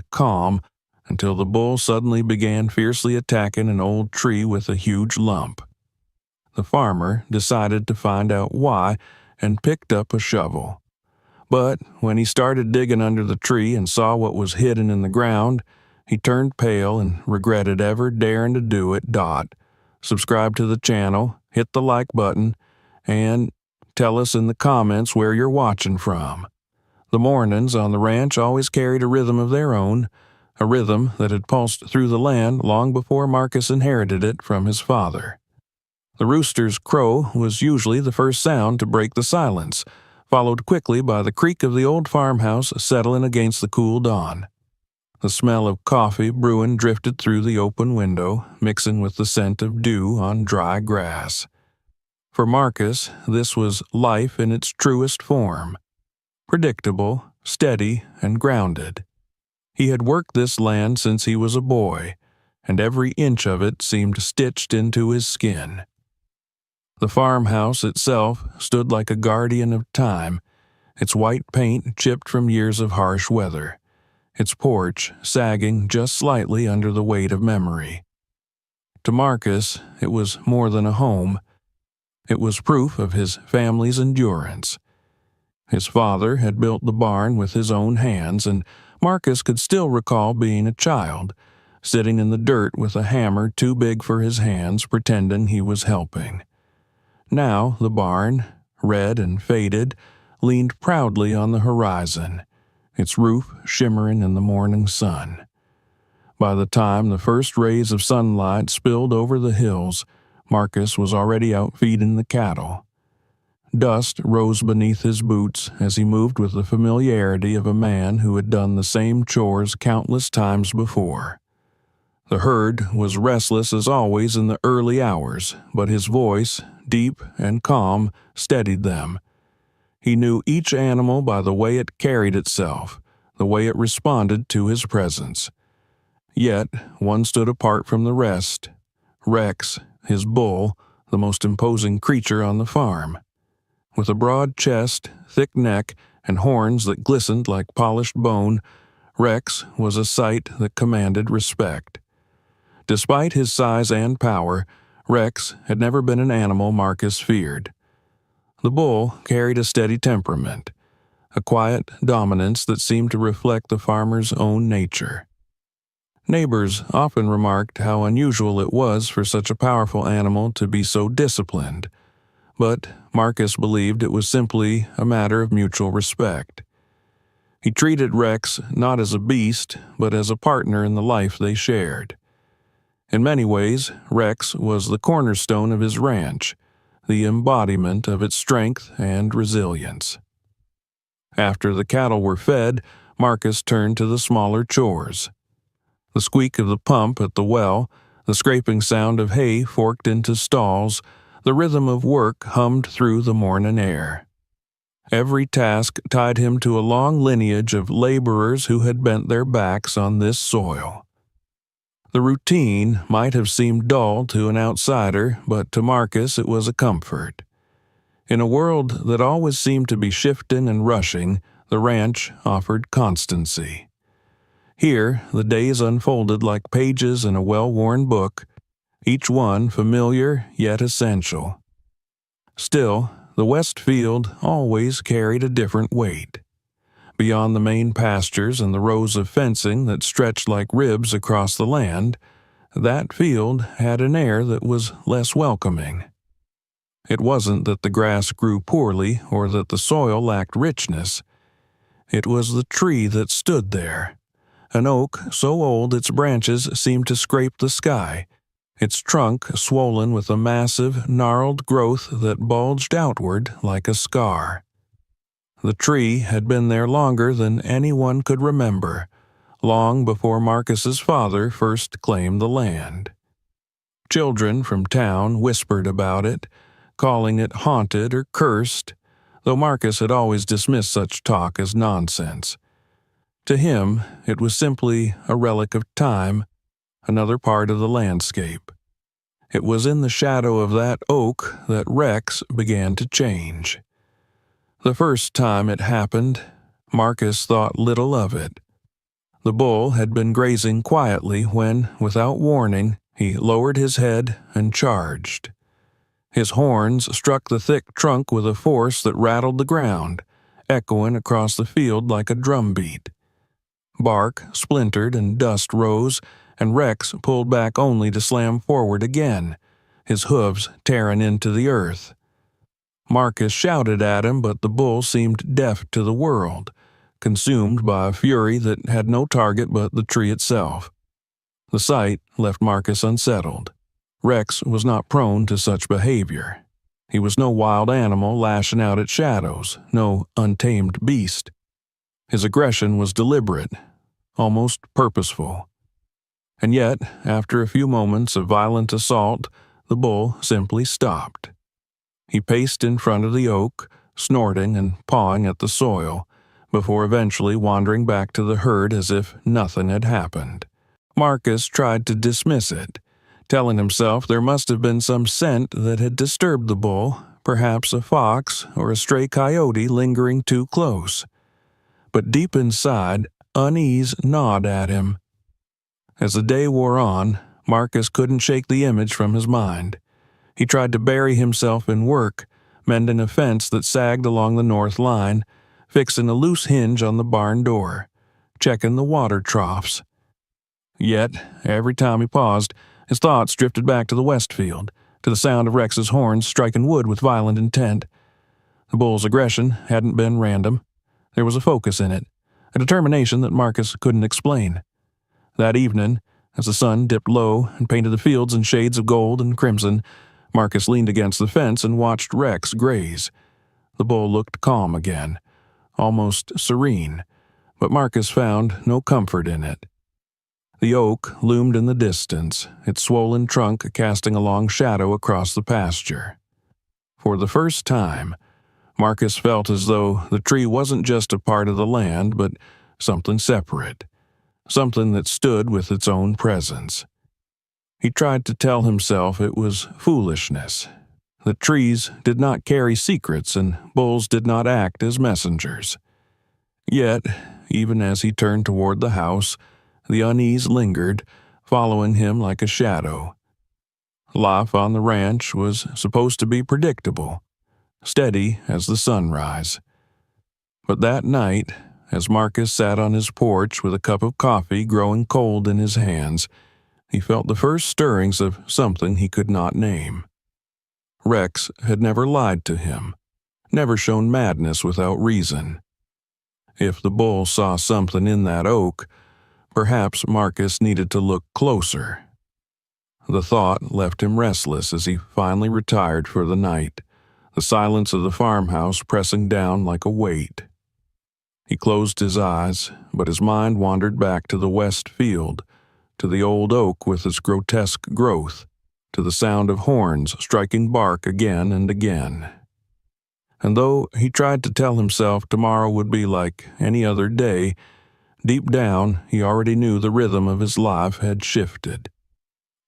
kept calm until the bull suddenly began fiercely attacking an old tree with a huge lump. The farmer decided to find out why and picked up a shovel. But when he started digging under the tree and saw what was hidden in the ground, he turned pale and regretted ever daring to do it. Subscribe to the channel, hit the like button, and tell us in the comments where you're watching from. The mornings on the ranch always carried a rhythm of their own, a rhythm that had pulsed through the land long before Marcus inherited it from his father. The rooster's crow was usually the first sound to break the silence, followed quickly by the creak of the old farmhouse settling against the cool dawn. The smell of coffee brewing drifted through the open window, mixing with the scent of dew on dry grass. For Marcus, this was life in its truest form. Predictable, steady, and grounded. He had worked this land since he was a boy, and every inch of it seemed stitched into his skin. The farmhouse itself stood like a guardian of time, its white paint chipped from years of harsh weather, its porch sagging just slightly under the weight of memory. To Marcus, it was more than a home. It was proof of his family's endurance. His father had built the barn with his own hands, and Marcus could still recall being a child, sitting in the dirt with a hammer too big for his hands, pretending he was helping. Now the barn, red and faded, leaned proudly on the horizon, its roof shimmering in the morning sun. By the time the first rays of sunlight spilled over the hills, Marcus was already out feeding the cattle. Dust rose beneath his boots as he moved with the familiarity of a man who had done the same chores countless times before. The herd was restless as always in the early hours, but his voice, deep and calm, steadied them. He knew each animal by the way it carried itself, the way it responded to his presence. Yet one stood apart from the rest. Rex, his bull, the most imposing creature on the farm. With a broad chest, thick neck, and horns that glistened like polished bone, Rex was a sight that commanded respect. Despite his size and power, Rex had never been an animal Marcus feared. The bull carried a steady temperament, a quiet dominance that seemed to reflect the farmer's own nature. Neighbors often remarked how unusual it was for such a powerful animal to be so disciplined, but Marcus believed it was simply a matter of mutual respect. He treated Rex not as a beast, but as a partner in the life they shared. In many ways, Rex was the cornerstone of his ranch, the embodiment of its strength and resilience. After the cattle were fed, Marcus turned to the smaller chores. The squeak of the pump at the well, the scraping sound of hay forked into stalls, the rhythm of work hummed through the morning air. Every task tied him to a long lineage of laborers who had bent their backs on this soil. The routine might have seemed dull to an outsider, but to Marcus it was a comfort. In a world that always seemed to be shifting and rushing, the ranch offered constancy. Here, the days unfolded like pages in a well-worn book, each one familiar yet essential. Still, the west field always carried a different weight. Beyond the main pastures and the rows of fencing that stretched like ribs across the land, that field had an air that was less welcoming. It wasn't that the grass grew poorly or that the soil lacked richness. It was the tree that stood there, an oak so old its branches seemed to scrape the sky, its trunk swollen with a massive, gnarled growth that bulged outward like a scar. The tree had been there longer than anyone could remember, long before Marcus's father first claimed the land. Children from town whispered about it, calling it haunted or cursed, though Marcus had always dismissed such talk as nonsense. To him, it was simply a relic of time, another part of the landscape. It was in the shadow of that oak that Rex began to change. The first time it happened, Marcus thought little of it. The bull had been grazing quietly when, without warning, he lowered his head and charged. His horns struck the thick trunk with a force that rattled the ground, echoing across the field like a drumbeat. Bark splintered and dust rose, and Rex pulled back only to slam forward again, his hooves tearing into the earth. Marcus shouted at him, but the bull seemed deaf to the world, consumed by a fury that had no target but the tree itself. The sight left Marcus unsettled. Rex was not prone to such behavior. He was no wild animal lashing out at shadows, no untamed beast. His aggression was deliberate, almost purposeful. And yet, after a few moments of violent assault, the bull simply stopped. He paced in front of the oak, snorting and pawing at the soil, before eventually wandering back to the herd as if nothing had happened. Marcus tried to dismiss it, telling himself there must have been some scent that had disturbed the bull, perhaps a fox or a stray coyote lingering too close. But deep inside, unease gnawed at him. As the day wore on, Marcus couldn't shake the image from his mind. He tried to bury himself in work, mending a fence that sagged along the north line, fixing a loose hinge on the barn door, checking the water troughs. Yet, every time he paused, his thoughts drifted back to the west field, to the sound of Rex's horns striking wood with violent intent. The bull's aggression hadn't been random. There was a focus in it, a determination that Marcus couldn't explain. That evening, as the sun dipped low and painted the fields in shades of gold and crimson, Marcus leaned against the fence and watched Rex graze. The bull looked calm again, almost serene, but Marcus found no comfort in it. The oak loomed in the distance, its swollen trunk casting a long shadow across the pasture. For the first time, Marcus felt as though the tree wasn't just a part of the land, but something separate, something that stood with its own presence. He tried to tell himself it was foolishness, that trees did not carry secrets and bulls did not act as messengers. Yet, even as he turned toward the house, the unease lingered, following him like a shadow. Life on the ranch was supposed to be predictable, steady as the sunrise. But that night, as Marcus sat on his porch with a cup of coffee growing cold in his hands, he felt the first stirrings of something he could not name. Rex had never lied to him, never shown madness without reason. If the bull saw something in that oak, perhaps Marcus needed to look closer. The thought left him restless as he finally retired for the night, the silence of the farmhouse pressing down like a weight. He closed his eyes, but his mind wandered back to the west field, to the old oak with its grotesque growth, to the sound of horns striking bark again and again. And though he tried to tell himself tomorrow would be like any other day, deep down he already knew the rhythm of his life had shifted.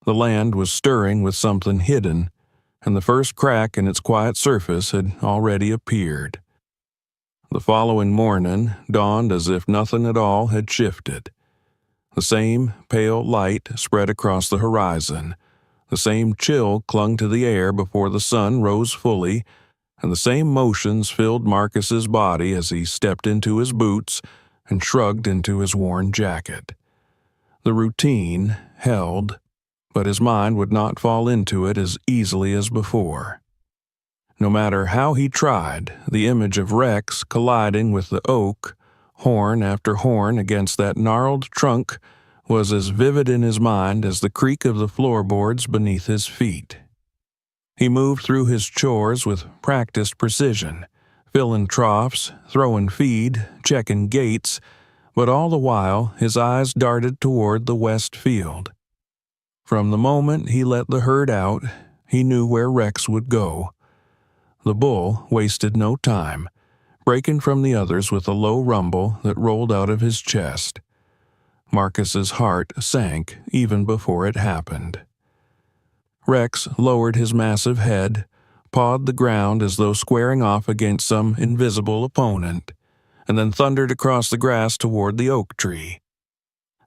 The land was stirring with something hidden, and the first crack in its quiet surface had already appeared. The following morning dawned as if nothing at all had shifted. The same pale light spread across the horizon, the same chill clung to the air before the sun rose fully, and the same motions filled Marcus's body as he stepped into his boots and shrugged into his worn jacket. The routine held, but his mind would not fall into it as easily as before. No matter how he tried, the image of Rex colliding with the oak, horn after horn against that gnarled trunk, was as vivid in his mind as the creak of the floorboards beneath his feet. He moved through his chores with practiced precision, filling troughs, throwing feed, checking gates, but all the while his eyes darted toward the west field. From the moment he let the herd out, he knew where Rex would go. The bull wasted no time, breaking from the others with a low rumble that rolled out of his chest. Marcus's heart sank even before it happened. Rex lowered his massive head, pawed the ground as though squaring off against some invisible opponent, and then thundered across the grass toward the oak tree.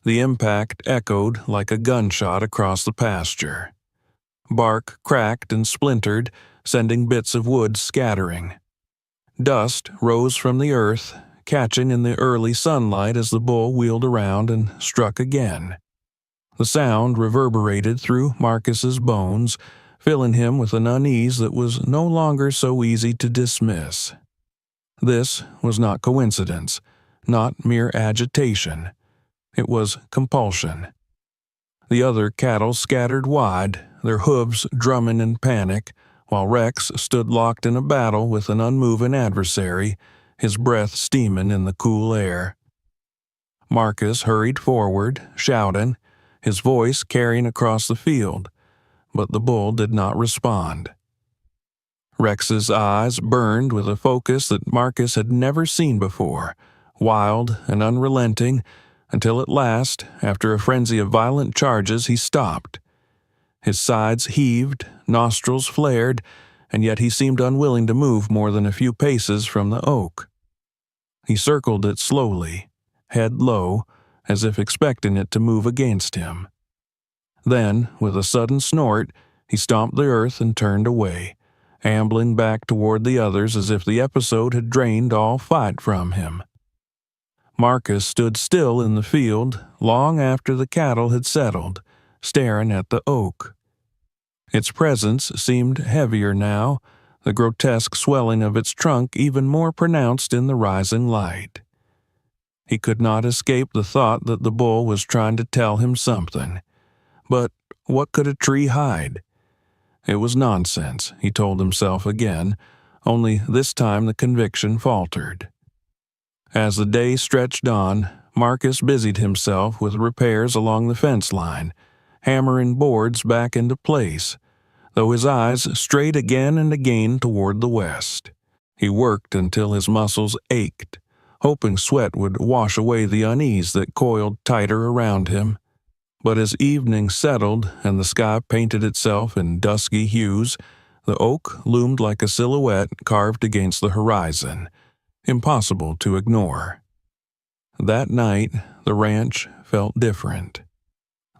The impact echoed like a gunshot across the pasture. Bark cracked and splintered, sending bits of wood scattering. Dust rose from the earth, catching in the early sunlight as the bull wheeled around and struck again. The sound reverberated through Marcus's bones, filling him with an unease that was no longer so easy to dismiss. This was not coincidence, not mere agitation. It was compulsion. The other cattle scattered wide, their hooves drumming in panic, while Rex stood locked in a battle with an unmoving adversary, his breath steaming in the cool air. Marcus hurried forward, shouting, his voice carrying across the field, but the bull did not respond. Rex's eyes burned with a focus that Marcus had never seen before, wild and unrelenting, until at last, after a frenzy of violent charges, he stopped. His sides heaved, nostrils flared, and yet he seemed unwilling to move more than a few paces from the oak. He circled it slowly, head low, as if expecting it to move against him. Then, with a sudden snort, he stomped the earth and turned away, ambling back toward the others as if the episode had drained all fight from him. Marcus stood still in the field long after the cattle had settled, staring at the oak. Its presence seemed heavier now, the grotesque swelling of its trunk even more pronounced in the rising light. He could not escape the thought that the bull was trying to tell him something. But what could a tree hide? It was nonsense, he told himself again, only this time the conviction faltered. As the day stretched on, Marcus busied himself with repairs along the fence line, hammering boards back into place, though his eyes strayed again and again toward the west. He worked until his muscles ached, hoping sweat would wash away the unease that coiled tighter around him. But as evening settled and the sky painted itself in dusky hues, the oak loomed like a silhouette carved against the horizon, impossible to ignore. That night, the ranch felt different.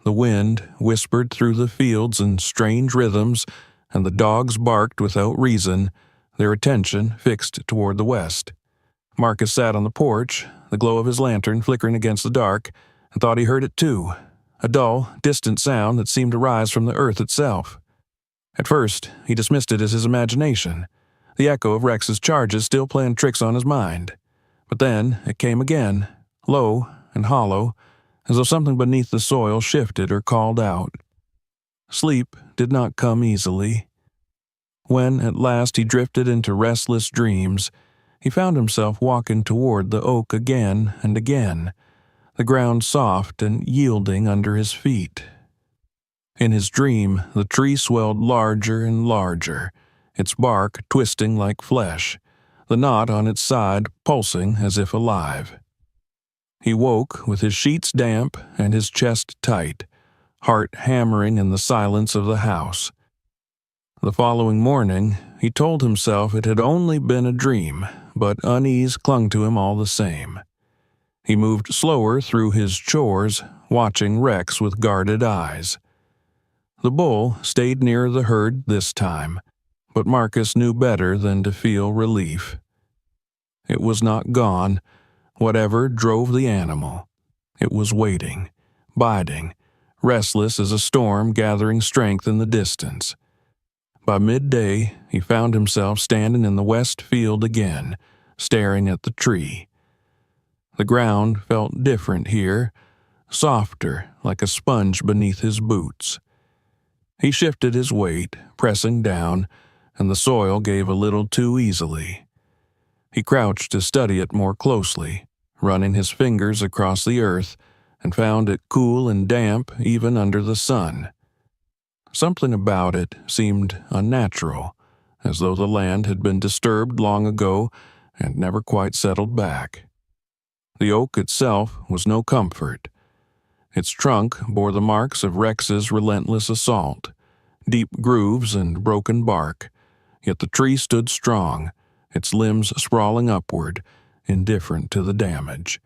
The wind whispered through the fields in strange rhythms, and the dogs barked without reason, their attention fixed toward the west. Marcus sat on the porch, the glow of his lantern flickering against the dark, and thought he heard it too, a dull, distant sound that seemed to rise from the earth itself. At first, he dismissed it as his imagination, the echo of Rex's charges still playing tricks on his mind. But then it came again, low and hollow, as though something beneath the soil shifted or called out. Sleep did not come easily. When at last he drifted into restless dreams, he found himself walking toward the oak again and again, the ground soft and yielding under his feet. In his dream, the tree swelled larger and larger, its bark twisting like flesh, the knot on its side pulsing as if alive. He woke with his sheets damp and his chest tight, heart hammering in the silence of the house. The following morning, he told himself it had only been a dream, but unease clung to him all the same. He moved slower through his chores, watching Rex with guarded eyes. The bull stayed near the herd this time, but Marcus knew better than to feel relief. It was not gone, whatever drove the animal. It was waiting, biding, restless as a storm gathering strength in the distance. By midday, he found himself standing in the west field again, staring at the tree. The ground felt different here, softer, like a sponge beneath his boots. He shifted his weight, pressing down, and the soil gave a little too easily. He crouched to study it more closely, running his fingers across the earth, and found it cool and damp even under the sun. Something about it seemed unnatural, as though the land had been disturbed long ago and never quite settled back. The oak itself was no comfort. Its trunk bore the marks of Rex's relentless assault, deep grooves and broken bark, yet the tree stood strong, its limbs sprawling upward, indifferent to the damage.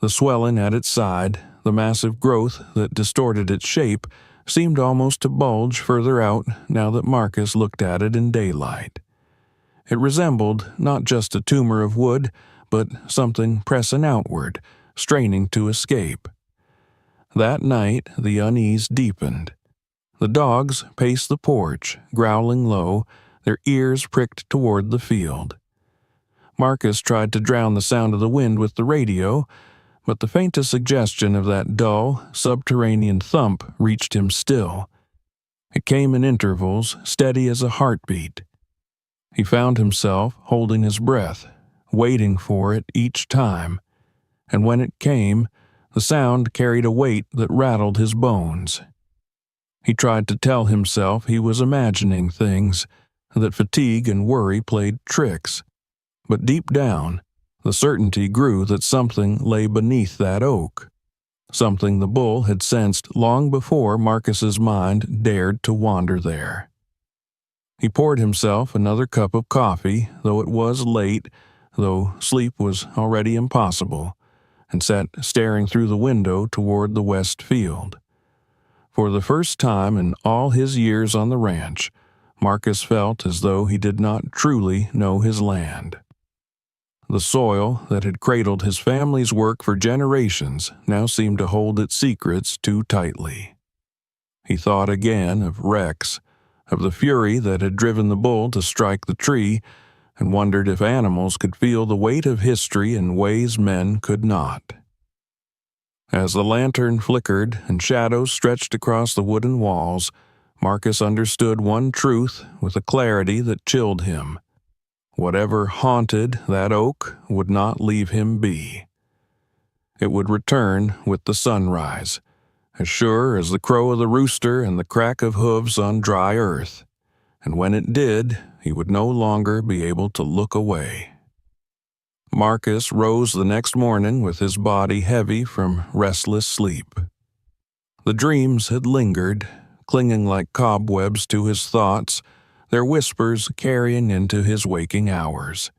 The swelling at its side, The massive growth that distorted its shape seemed almost to bulge further out now that Marcus looked at it in daylight. It resembled not just a tumor of wood, but something pressing outward, straining to escape. That night, the unease deepened. The dogs paced the porch, growling low, their ears pricked toward the field. Marcus tried to drown the sound of the wind with the radio, but the faintest suggestion of that dull, subterranean thump reached him still. It came in intervals, steady as a heartbeat. He found himself holding his breath, waiting for it each time, and when it came, the sound carried a weight that rattled his bones. He tried to tell himself he was imagining things, that fatigue and worry played tricks, but deep down, the certainty grew that something lay beneath that oak, something the bull had sensed long before Marcus's mind dared to wander there. He poured himself another cup of coffee, though it was late, though sleep was already impossible, and sat staring through the window toward the west field. For the first time in all his years on the ranch, Marcus felt as though he did not truly know his land. The soil that had cradled his family's work for generations now seemed to hold its secrets too tightly. He thought again of Rex, of the fury that had driven the bull to strike the tree, and wondered if animals could feel the weight of history in ways men could not. As the lantern flickered and shadows stretched across the wooden walls, Marcus understood one truth with a clarity that chilled him. Whatever haunted that oak would not leave him be. It would return with the sunrise, as sure as the crow of the rooster and the crack of hooves on dry earth, and when it did, he would no longer be able to look away. Marcus rose the next morning with his body heavy from restless sleep. The dreams had lingered, clinging like cobwebs to his thoughts, their whispers carrying into his waking hours.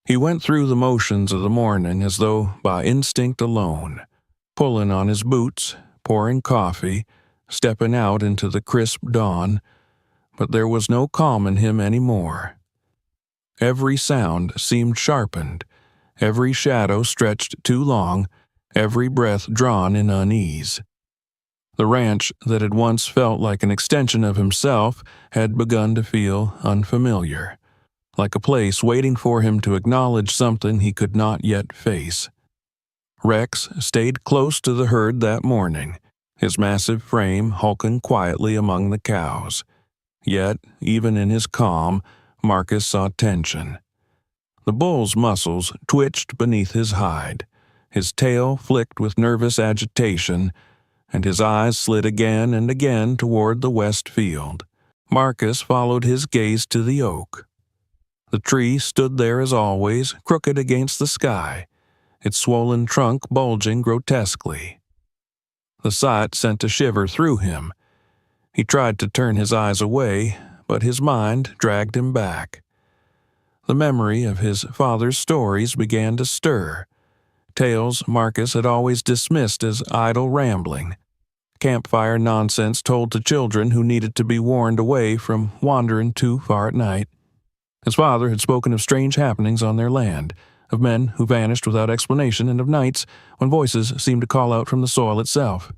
He went through the motions of the morning as though by instinct alone, pulling on his boots, pouring coffee, stepping out into the crisp dawn, but there was no calm in him any more. Every sound seemed sharpened, every shadow stretched too long, every breath drawn in unease. The ranch that had once felt like an extension of himself had begun to feel unfamiliar, like a place waiting for him to acknowledge something he could not yet face. Rex stayed close to the herd that morning, his massive frame hulking quietly among the cows. Yet, even in his calm, Marcus saw tension. The bull's muscles twitched beneath his hide, his tail flicked with nervous agitation, and his eyes slid again and again toward the west field. Marcus followed his gaze to the oak. The tree stood there as always, crooked against the sky, its swollen trunk bulging grotesquely. The sight sent a shiver through him. He tried to turn his eyes away, but his mind dragged him back. The memory of his father's stories began to stir, tales Marcus had always dismissed as idle rambling, campfire nonsense told to children who needed to be warned away from wandering too far at night. His father had spoken of strange happenings on their land, of men who vanished without explanation, and of nights when voices seemed to call out from the soil itself.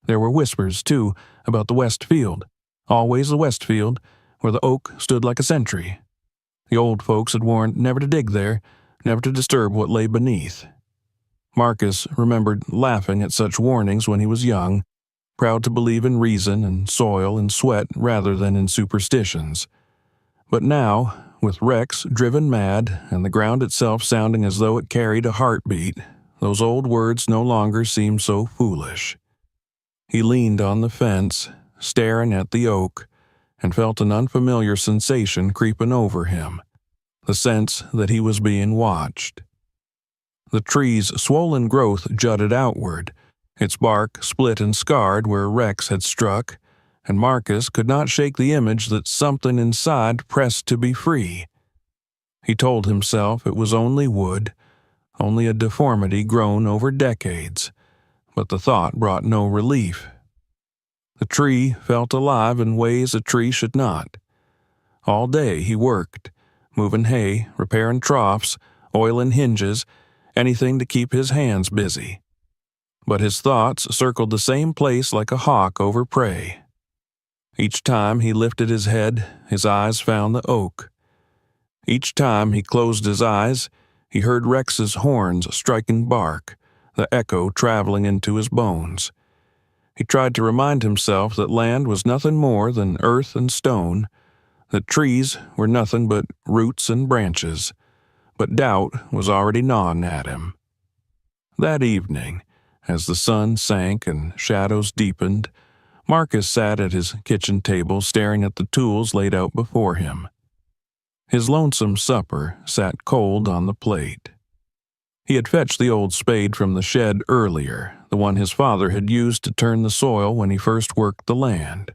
There were whispers, too, about the west field, always the west field, where the oak stood like a sentry. The old folks had warned never to dig there, never to disturb what lay beneath. Marcus remembered laughing at such warnings when he was young, proud to believe in reason and soil and sweat rather than in superstitions. But now, with Rex driven mad and the ground itself sounding as though it carried a heartbeat, those old words no longer seemed so foolish. He leaned on the fence, staring at the oak, and felt an unfamiliar sensation creeping over him, the sense that he was being watched. The tree's swollen growth jutted outward, its bark split and scarred where Rex had struck, and Marcus could not shake the image that something inside pressed to be free. He told himself it was only wood, only a deformity grown over decades, but the thought brought no relief. The tree felt alive in ways a tree should not. All day he worked, moving hay, repairing troughs, oiling hinges, anything to keep his hands busy. But his thoughts circled the same place like a hawk over prey. Each time he lifted his head, his eyes found the oak. Each time he closed his eyes, he heard Rex's horns striking bark, the echo traveling into his bones. He tried to remind himself that land was nothing more than earth and stone, that trees were nothing but roots and branches, but doubt was already gnawing at him. That evening, as the sun sank and shadows deepened, Marcus sat at his kitchen table staring at the tools laid out before him. His lonesome supper sat cold on the plate. He had fetched the old spade from the shed earlier, the one his father had used to turn the soil when he first worked the land.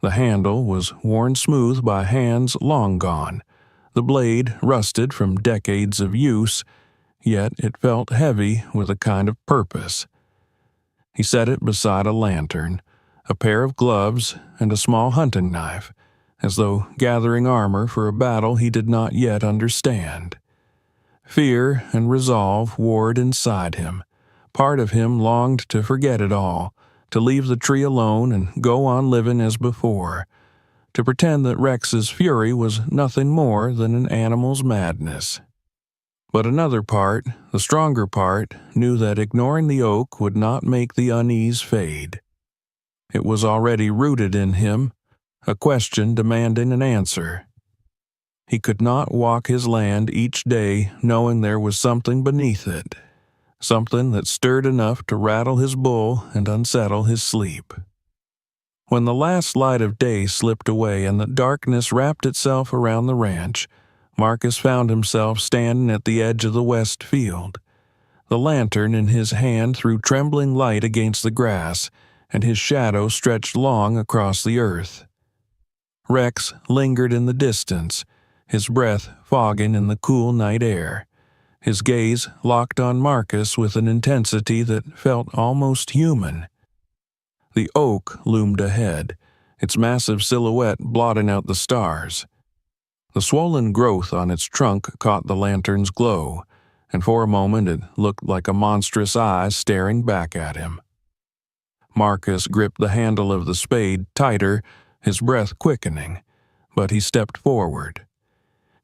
The handle was worn smooth by hands long gone, the blade rusted from decades of use, yet it felt heavy with a kind of purpose. He set it beside a lantern, a pair of gloves, and a small hunting knife, as though gathering armor for a battle he did not yet understand. Fear and resolve warred inside him. Part of him longed to forget it all, to leave the tree alone and go on living as before, to pretend that Rex's fury was nothing more than an animal's madness. But another part, the stronger part, knew that ignoring the oak would not make the unease fade. It was already rooted in him, a question demanding an answer. He could not walk his land each day knowing there was something beneath it, something that stirred enough to rattle his bull and unsettle his sleep. When the last light of day slipped away and the darkness wrapped itself around the ranch, Marcus found himself standing at the edge of the west field. The lantern in his hand threw trembling light against the grass, and his shadow stretched long across the earth. Rex lingered in the distance, his breath fogging in the cool night air, his gaze locked on Marcus with an intensity that felt almost human. The oak loomed ahead, its massive silhouette blotting out the stars. The swollen growth on its trunk caught the lantern's glow, and for a moment it looked like a monstrous eye staring back at him. Marcus gripped the handle of the spade tighter, his breath quickening, but he stepped forward.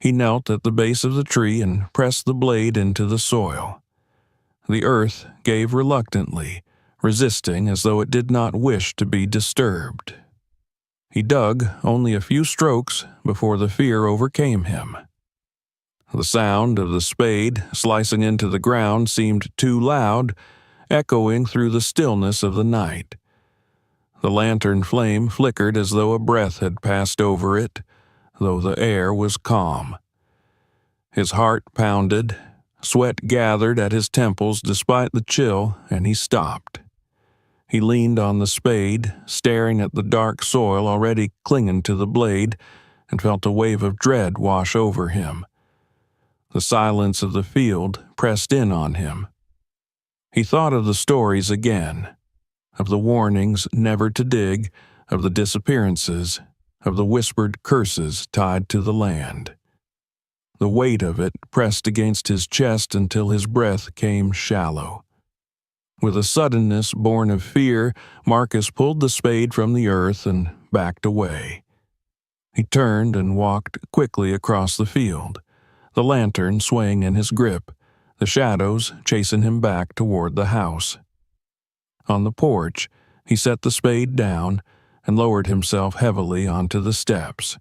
He knelt at the base of the tree and pressed the blade into the soil. The earth gave reluctantly, resisting as though it did not wish to be disturbed. He dug only a few strokes before the fear overcame him. The sound of the spade slicing into the ground seemed too loud, echoing through the stillness of the night. The lantern flame flickered as though a breath had passed over it, though the air was calm. His heart pounded, sweat gathered at his temples despite the chill, and he stopped. He leaned on the spade, staring at the dark soil already clinging to the blade, and felt a wave of dread wash over him. The silence of the field pressed in on him. He thought of the stories again, of the warnings never to dig, of the disappearances, of the whispered curses tied to the land. The weight of it pressed against his chest until his breath came shallow. With a suddenness born of fear, Marcus pulled the spade from the earth and backed away. He turned and walked quickly across the field, the lantern swaying in his grip, the shadows chasing him back toward the house. On the porch, he set the spade down and lowered himself heavily onto the steps.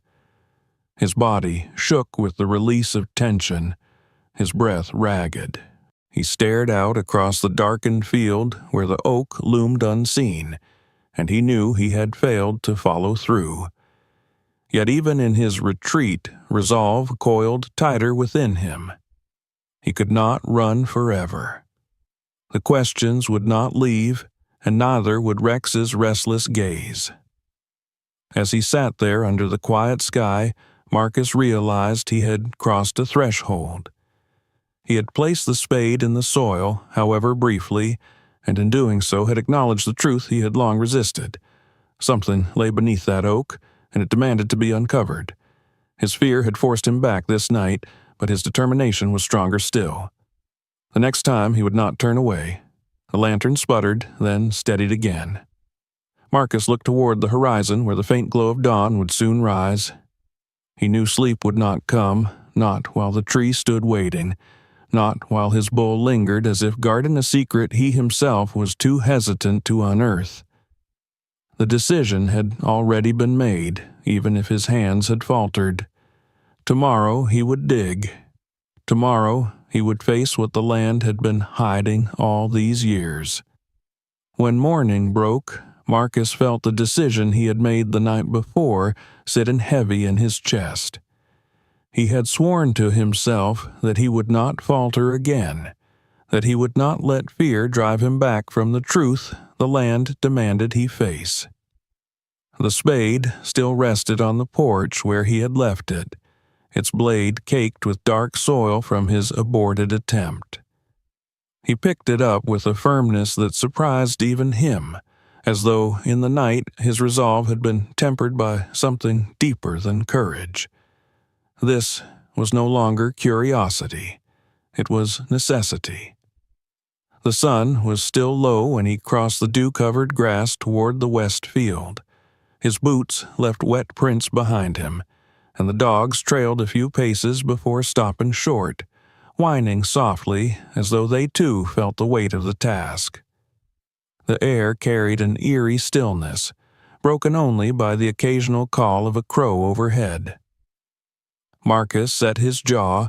His body shook with the release of tension, his breath ragged. He stared out across the darkened field where the oak loomed unseen, and he knew he had failed to follow through. Yet even in his retreat, resolve coiled tighter within him. He could not run forever. The questions would not leave, and neither would Rex's restless gaze. As he sat there under the quiet sky, Marcus realized he had crossed a threshold. He had placed the spade in the soil, however briefly, and in doing so had acknowledged the truth he had long resisted. Something lay beneath that oak, and it demanded to be uncovered. His fear had forced him back this night, but his determination was stronger still. The next time he would not turn away. The lantern sputtered, then steadied again. Marcus looked toward the horizon where the faint glow of dawn would soon rise. He knew sleep would not come, not while the tree stood waiting, not while his bull lingered as if guarding a secret he himself was too hesitant to unearth. The decision had already been made, even if his hands had faltered. Tomorrow he would dig. Tomorrow he would face what the land had been hiding all these years. When morning broke, Marcus felt the decision he had made the night before sitting heavy in his chest. He had sworn to himself that he would not falter again, that he would not let fear drive him back from the truth the land demanded he face. The spade still rested on the porch where he had left it, its blade caked with dark soil from his aborted attempt. He picked it up with a firmness that surprised even him, as though in the night his resolve had been tempered by something deeper than courage. This was no longer curiosity. It was necessity. The sun was still low when he crossed the dew-covered grass toward the west field. His boots left wet prints behind him, and the dogs trailed a few paces before stopping short, whining softly as though they too felt the weight of the task. The air carried an eerie stillness, broken only by the occasional call of a crow overhead. Marcus set his jaw,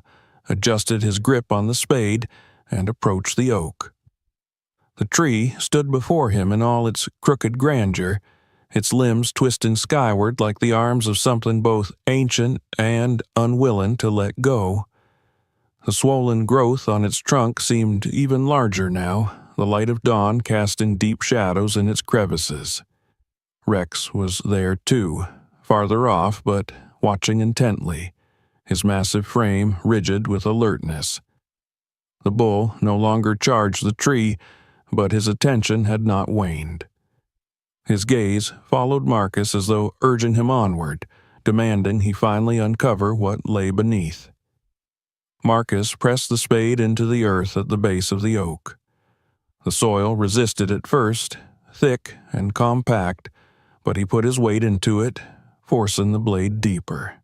adjusted his grip on the spade, and approached the oak. The tree stood before him in all its crooked grandeur, its limbs twisting skyward like the arms of something both ancient and unwilling to let go. The swollen growth on its trunk seemed even larger now, the light of dawn casting deep shadows in its crevices. Rex was there too, farther off but watching intently, his massive frame rigid with alertness. The bull no longer charged the tree, but his attention had not waned. His gaze followed Marcus as though urging him onward, demanding he finally uncover what lay beneath. Marcus pressed the spade into the earth at the base of the oak. The soil resisted at first, thick and compact, but he put his weight into it, forcing the blade deeper.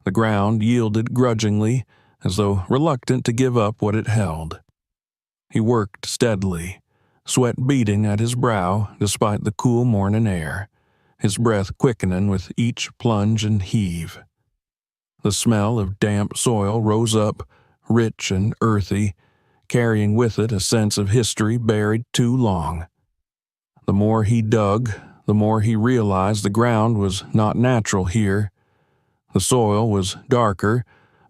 The ground yielded grudgingly, as though reluctant to give up what it held. He worked steadily, sweat beading at his brow despite the cool morning air, his breath quickening with each plunge and heave. The smell of damp soil rose up, rich and earthy, carrying with it a sense of history buried too long. The more he dug, the more he realized the ground was not natural here. The soil was darker,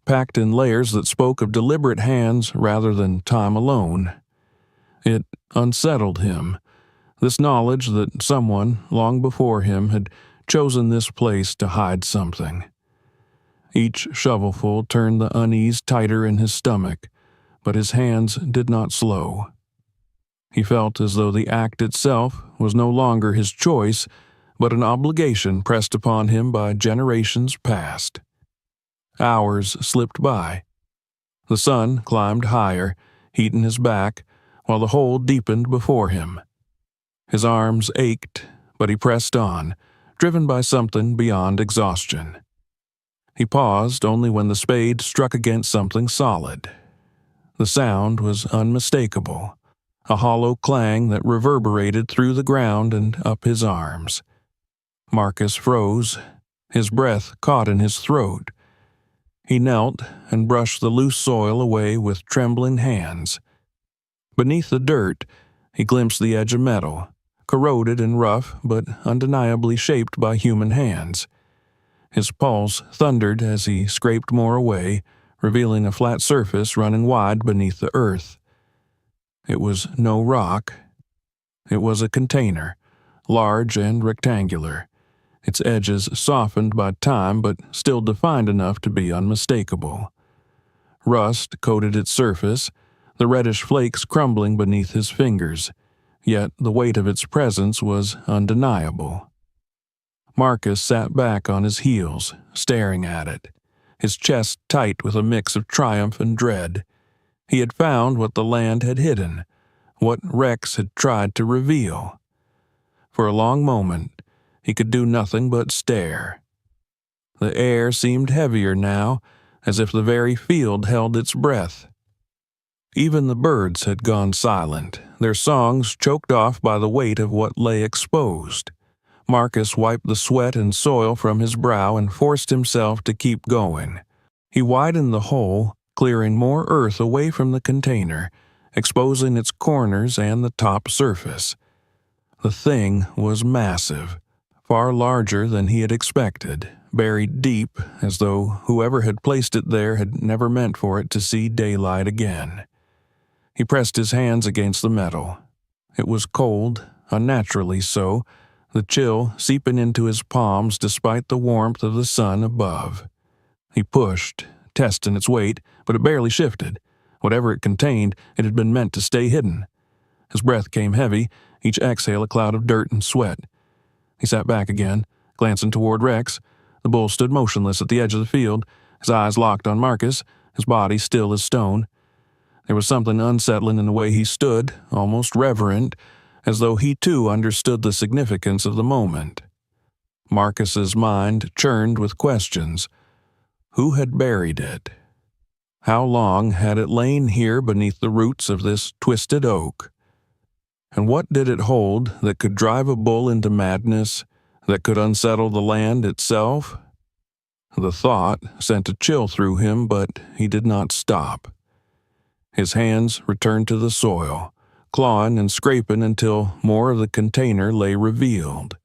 packed in layers that spoke of deliberate hands rather than time alone. It unsettled him, this knowledge that someone, long before him, had chosen this place to hide something. Each shovelful turned the unease tighter in his stomach, but his hands did not slow. He felt as though the act itself was no longer his choice, but an obligation pressed upon him by generations past. Hours slipped by. The sun climbed higher, heating his back, while the hole deepened before him. His arms ached, but he pressed on, driven by something beyond exhaustion. He paused only when the spade struck against something solid. The sound was unmistakable, a hollow clang that reverberated through the ground and up his arms. Marcus froze, his breath caught in his throat. He knelt and brushed the loose soil away with trembling hands. Beneath the dirt, he glimpsed the edge of metal, corroded and rough but undeniably shaped by human hands. His pulse thundered as he scraped more away, revealing a flat surface running wide beneath the earth. It was no rock. It was a container, large and rectangular, its edges softened by time but still defined enough to be unmistakable. Rust coated its surface, the reddish flakes crumbling beneath his fingers, yet the weight of its presence was undeniable. Marcus sat back on his heels, staring at it, his chest tight with a mix of triumph and dread. He had found what the land had hidden, what Rex had tried to reveal. For a long moment, he could do nothing but stare. The air seemed heavier now, as if the very field held its breath. Even the birds had gone silent, their songs choked off by the weight of what lay exposed. Marcus wiped the sweat and soil from his brow and forced himself to keep going. He widened the hole, clearing more earth away from the container, exposing its corners and the top surface. The thing was massive, far larger than he had expected, buried deep, as though whoever had placed it there had never meant for it to see daylight again. He pressed his hands against the metal. It was cold, unnaturally so, the chill seeping into his palms despite the warmth of the sun above. He pushed, testing its weight, but it barely shifted. Whatever it contained, it had been meant to stay hidden. His breath came heavy, each exhale a cloud of dirt and sweat. He sat back again, glancing toward Rex. The bull stood motionless at the edge of the field, his eyes locked on Marcus, his body still as stone. There was something unsettling in the way he stood, almost reverent, as though he too understood the significance of the moment. Marcus's mind churned with questions. Who had buried it? How long had it lain here beneath the roots of this twisted oak? And what did it hold that could drive a bull into madness, that could unsettle the land itself? The thought sent a chill through him, but he did not stop. His hands returned to the soil, clawing and scraping until more of the container lay revealed.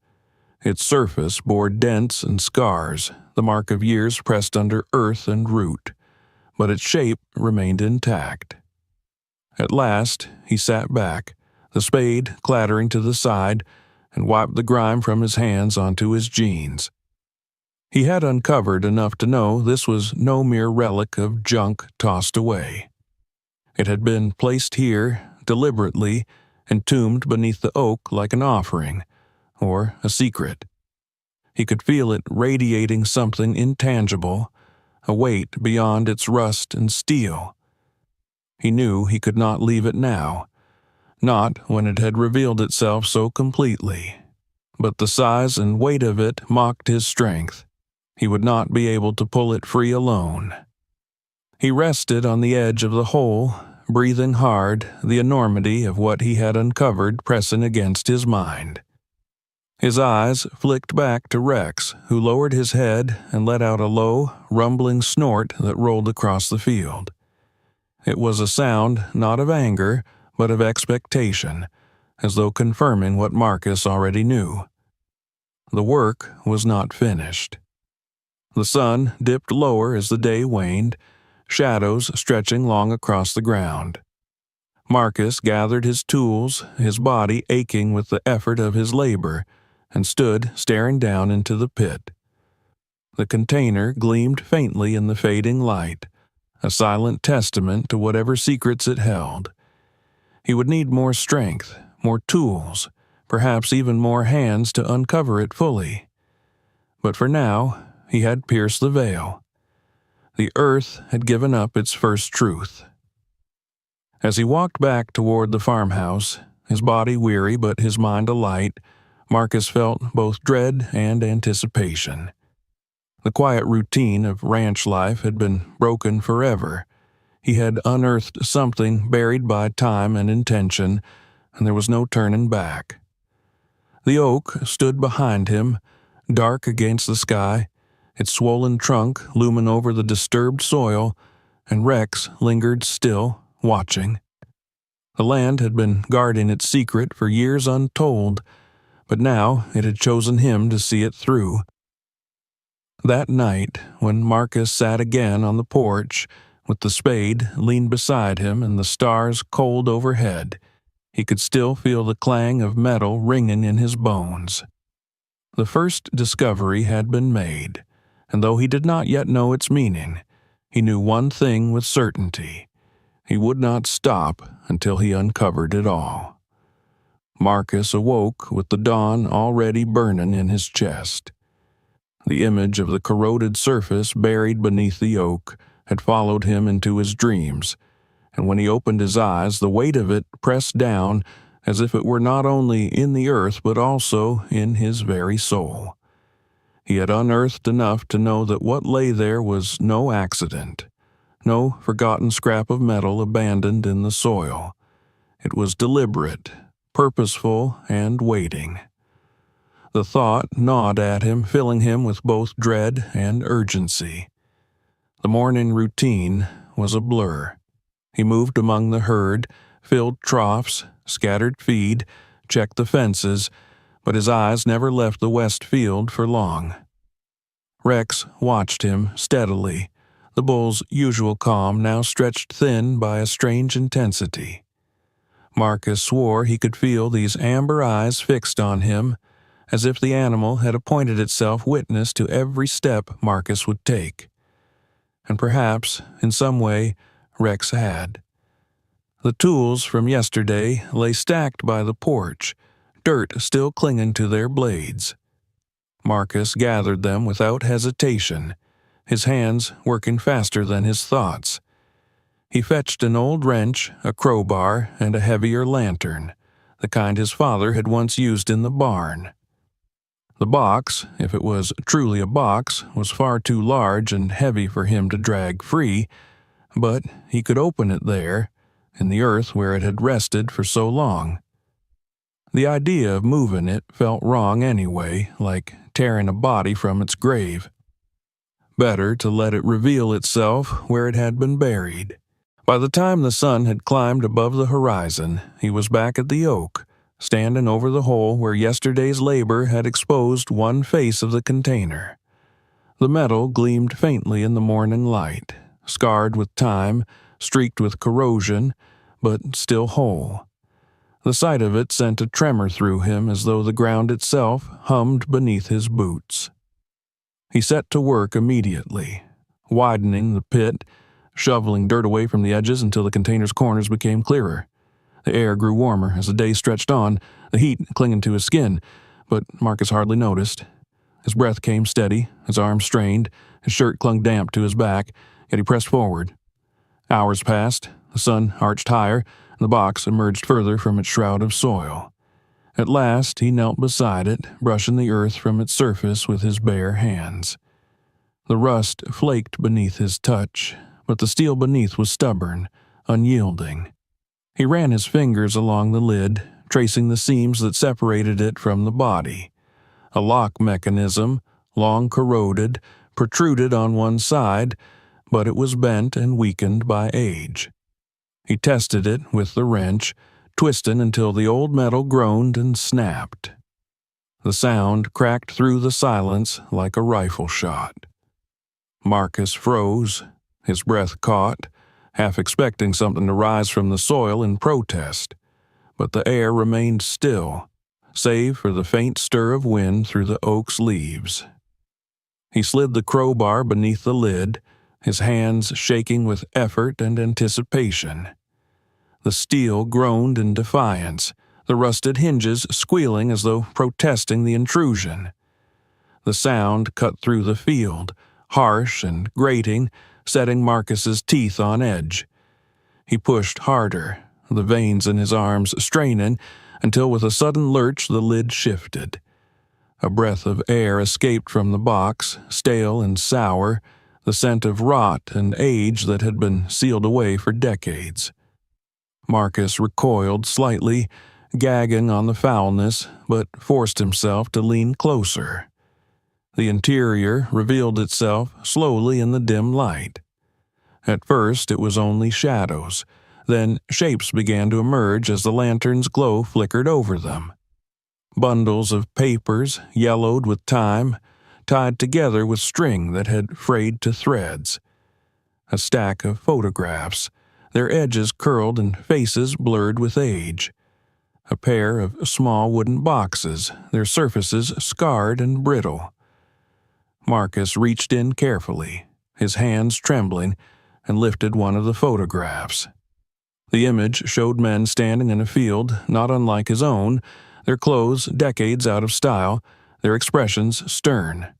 Its surface bore dents and scars, the mark of years pressed under earth and root, but its shape remained intact. At last, he sat back, the spade clattering to the side, and wiped the grime from his hands onto his jeans. He had uncovered enough to know this was no mere relic of junk tossed away. It had been placed here, deliberately, entombed beneath the oak like an offering, or a secret. He could feel it radiating something intangible, a weight beyond its rust and steel. He knew he could not leave it now, not when it had revealed itself so completely. But the size and weight of it mocked his strength. He would not be able to pull it free alone. He rested on the edge of the hole, breathing hard, the enormity of what he had uncovered pressing against his mind. His eyes flicked back to Rex, who lowered his head and let out a low, rumbling snort that rolled across the field. It was a sound not of anger, but of expectation, as though confirming what Marcus already knew. The work was not finished. The sun dipped lower as the day waned, shadows stretching long across the ground. Marcus gathered his tools, his body aching with the effort of his labor, and stood staring down into the pit. The container gleamed faintly in the fading light, a silent testament to whatever secrets it held. He would need more strength, more tools, perhaps even more hands to uncover it fully. But for now, he had pierced the veil. The earth had given up its first truth. As he walked back toward the farmhouse, his body weary but his mind alight, Marcus felt both dread and anticipation. The quiet routine of ranch life had been broken forever. He had unearthed something buried by time and intention, and there was no turning back. The oak stood behind him, dark against the sky, its swollen trunk looming over the disturbed soil, and Rex lingered still, watching. The land had been guarding its secret for years untold, but now it had chosen him to see it through. That night, when Marcus sat again on the porch, with the spade leaned beside him and the stars cold overhead, he could still feel the clang of metal ringing in his bones. The first discovery had been made, and though he did not yet know its meaning, he knew one thing with certainty. He would not stop until he uncovered it all. Marcus awoke with the dawn already burning in his chest. The image of the corroded surface buried beneath the oak had followed him into his dreams, and when he opened his eyes, the weight of it pressed down as if it were not only in the earth but also in his very soul. He had unearthed enough to know that what lay there was no accident, no forgotten scrap of metal abandoned in the soil. It was deliberate, purposeful, and waiting. The thought gnawed at him, filling him with both dread and urgency. The morning routine was a blur. He moved among the herd, filled troughs, scattered feed, checked the fences, but his eyes never left the west field for long. Rex watched him steadily, the bull's usual calm now stretched thin by a strange intensity. Marcus swore he could feel these amber eyes fixed on him, as if the animal had appointed itself witness to every step Marcus would take. And perhaps, in some way, Rex had. The tools from yesterday lay stacked by the porch, dirt still clinging to their blades. Marcus gathered them without hesitation, his hands working faster than his thoughts. He fetched an old wrench, a crowbar, and a heavier lantern, the kind his father had once used in the barn. The box, if it was truly a box, was far too large and heavy for him to drag free, but he could open it there, in the earth where it had rested for so long. The idea of moving it felt wrong anyway, like tearing a body from its grave. Better to let it reveal itself where it had been buried. By the time the sun had climbed above the horizon, he was back at the oak, standing over the hole where yesterday's labor had exposed one face of the container. The metal gleamed faintly in the morning light, scarred with time, streaked with corrosion, but still whole. The sight of it sent a tremor through him as though the ground itself hummed beneath his boots. He set to work immediately, widening the pit, shoveling dirt away from the edges until the container's corners became clearer. The air grew warmer as the day stretched on, the heat clinging to his skin, but Marcus hardly noticed. His breath came steady, his arms strained, his shirt clung damp to his back, yet he pressed forward. Hours passed, the sun arched higher, and the box emerged further from its shroud of soil. At last he knelt beside it, brushing the earth from its surface with his bare hands. The rust flaked beneath his touch, but the steel beneath was stubborn, unyielding. He ran his fingers along the lid, tracing the seams that separated it from the body. A lock mechanism, long corroded, protruded on one side, but it was bent and weakened by age. He tested it with the wrench, twisting until the old metal groaned and snapped. The sound cracked through the silence like a rifle shot. Marcus froze, his breath caught, half expecting something to rise from the soil in protest, but the air remained still, save for the faint stir of wind through the oak's leaves. He slid the crowbar beneath the lid, his hands shaking with effort and anticipation. The steel groaned in defiance, the rusted hinges squealing as though protesting the intrusion. The sound cut through the field, harsh and grating, setting Marcus's teeth on edge. He pushed harder, the veins in his arms straining, until with a sudden lurch the lid shifted. A breath of air escaped from the box, stale and sour, the scent of rot and age that had been sealed away for decades. Marcus recoiled slightly, gagging on the foulness, but forced himself to lean closer. The interior revealed itself slowly in the dim light. At first it was only shadows, then shapes began to emerge as the lantern's glow flickered over them. Bundles of papers, yellowed with time, tied together with string that had frayed to threads. A stack of photographs, their edges curled and faces blurred with age. A pair of small wooden boxes, their surfaces scarred and brittle. Marcus reached in carefully, his hands trembling, and lifted one of the photographs. The image showed men standing in a field not unlike his own, their clothes decades out of style, their expressions stern.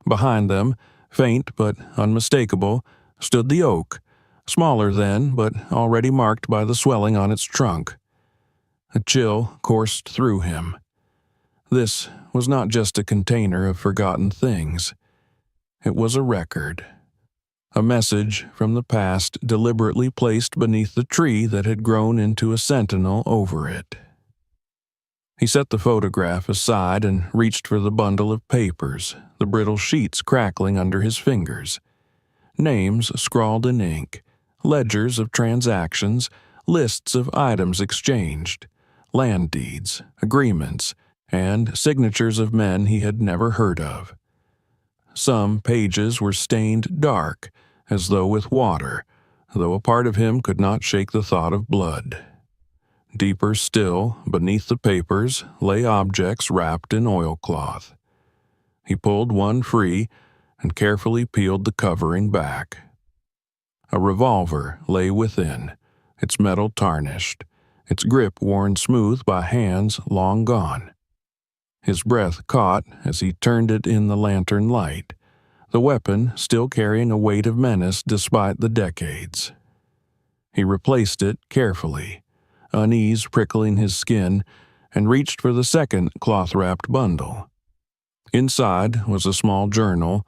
Behind them, faint but unmistakable, stood the oak, smaller then but already marked by the swelling on its trunk. A chill coursed through him. This was not just a container of forgotten things. It was a record. A message from the past deliberately placed beneath the tree that had grown into a sentinel over it. He set the photograph aside and reached for the bundle of papers, the brittle sheets crackling under his fingers. Names scrawled in ink, ledgers of transactions, lists of items exchanged, land deeds, agreements, and signatures of men he had never heard of. Some pages were stained dark, as though with water, though a part of him could not shake the thought of blood. Deeper still, beneath the papers, lay objects wrapped in oilcloth. He pulled one free and carefully peeled the covering back. A revolver lay within, its metal tarnished, its grip worn smooth by hands long gone. His breath caught as he turned it in the lantern light, the weapon still carrying a weight of menace despite the decades. He replaced it carefully, unease prickling his skin, and reached for the second cloth-wrapped bundle. Inside was a small journal,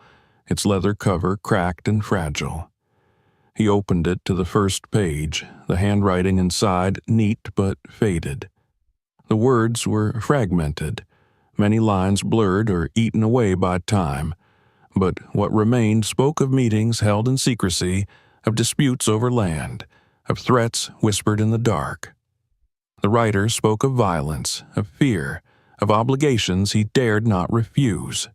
its leather cover cracked and fragile. He opened it to the first page, the handwriting inside neat but faded. The words were fragmented, many lines blurred or eaten away by time, but what remained spoke of meetings held in secrecy, of disputes over land, of threats whispered in the dark. The writer spoke of violence, of fear, of obligations he dared not refuse.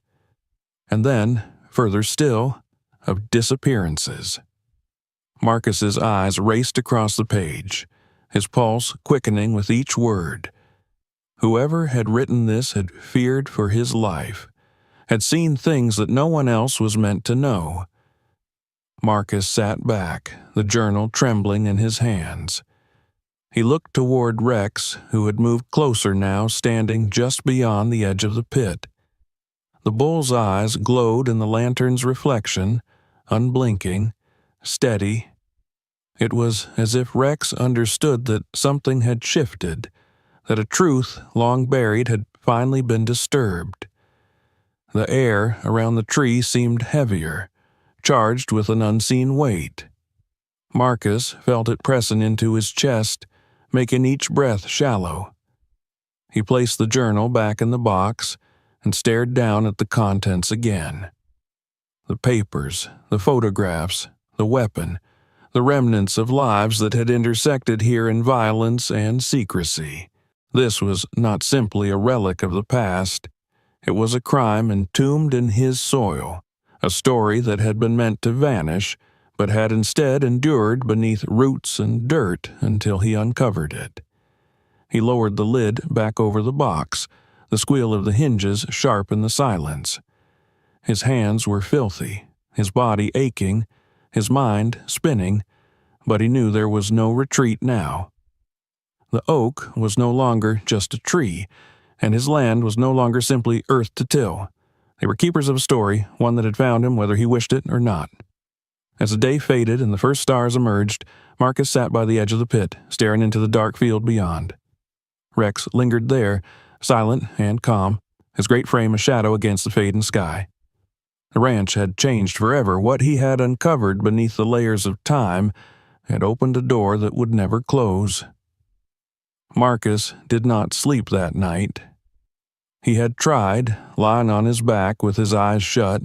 And then, further still, of disappearances. Marcus's eyes raced across the page, his pulse quickening with each word. Whoever had written this had feared for his life, had seen things that no one else was meant to know. Marcus sat back, the journal trembling in his hands. He looked toward Rex, who had moved closer now, standing just beyond the edge of the pit. The bull's eyes glowed in the lantern's reflection, unblinking, steady. It was as if Rex understood that something had shifted, that a truth long buried had finally been disturbed. The air around the tree seemed heavier, charged with an unseen weight. Marcus felt it pressing into his chest, making each breath shallow. He placed the journal back in the box and stared down at the contents again. The papers, the photographs, the weapon, the remnants of lives that had intersected here in violence and secrecy. This was not simply a relic of the past. It was a crime entombed in his soil, a story that had been meant to vanish, but had instead endured beneath roots and dirt until he uncovered it. He lowered the lid back over the box, the squeal of the hinges sharp in the silence. His hands were filthy, his body aching, his mind spinning, but he knew there was no retreat now. The oak was no longer just a tree, and his land was no longer simply earth to till. They were keepers of a story, one that had found him whether he wished it or not. As the day faded and the first stars emerged, Marcus sat by the edge of the pit, staring into the dark field beyond. Rex lingered there, silent and calm, his great frame a shadow against the fading sky. The ranch had changed forever. What he had uncovered beneath the layers of time had opened a door that would never close. Marcus did not sleep that night. He had tried, lying on his back with his eyes shut,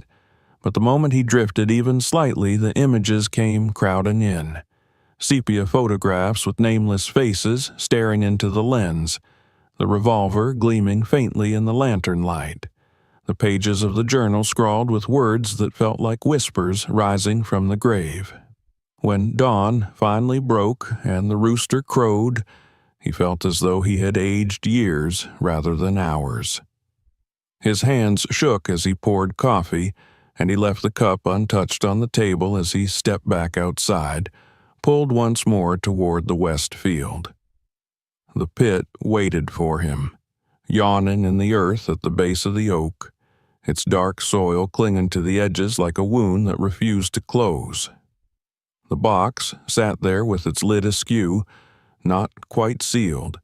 but the moment he drifted even slightly, the images came crowding in. Sepia photographs with nameless faces staring into the lens, the revolver gleaming faintly in the lantern light, the pages of the journal scrawled with words that felt like whispers rising from the grave. When dawn finally broke and the rooster crowed, he felt as though he had aged years rather than hours. His hands shook as he poured coffee, and he left the cup untouched on the table as he stepped back outside, pulled once more toward the west field. The pit waited for him, yawning in the earth at the base of the oak, its dark soil clinging to the edges like a wound that refused to close. The box sat there with its lid askew, not quite sealed,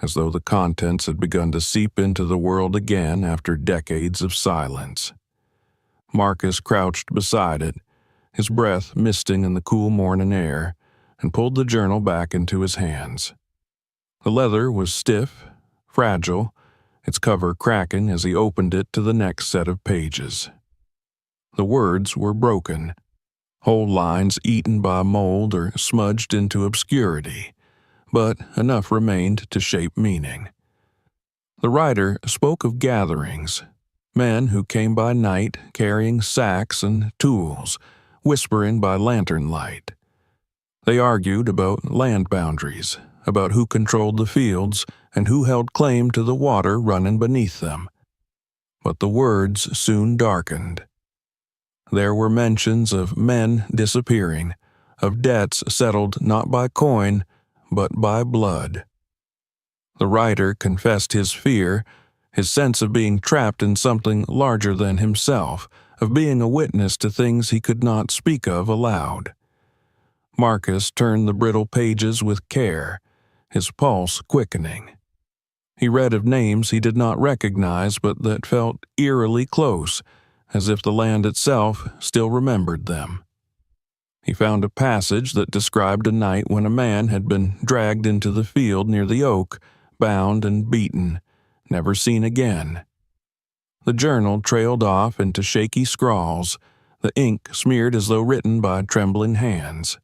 as though the contents had begun to seep into the world again after decades of silence. Marcus crouched beside it, his breath misting in the cool morning air, and pulled the journal back into his hands. The leather was stiff, fragile, its cover cracking as he opened it to the next set of pages. The words were broken, whole lines eaten by mold or smudged into obscurity, but enough remained to shape meaning. The writer spoke of gatherings, men who came by night carrying sacks and tools, whispering by lantern light. They argued about land boundaries, about who controlled the fields and who held claim to the water running beneath them. But the words soon darkened. There were mentions of men disappearing, of debts settled not by coin, but by blood. The writer confessed his fear, his sense of being trapped in something larger than himself, of being a witness to things he could not speak of aloud. Marcus turned the brittle pages with care, his pulse quickening. He read of names he did not recognize but that felt eerily close, as if the land itself still remembered them. He found a passage that described a night when a man had been dragged into the field near the oak, bound and beaten, never seen again. The journal trailed off into shaky scrawls, the ink smeared as though written by trembling hands.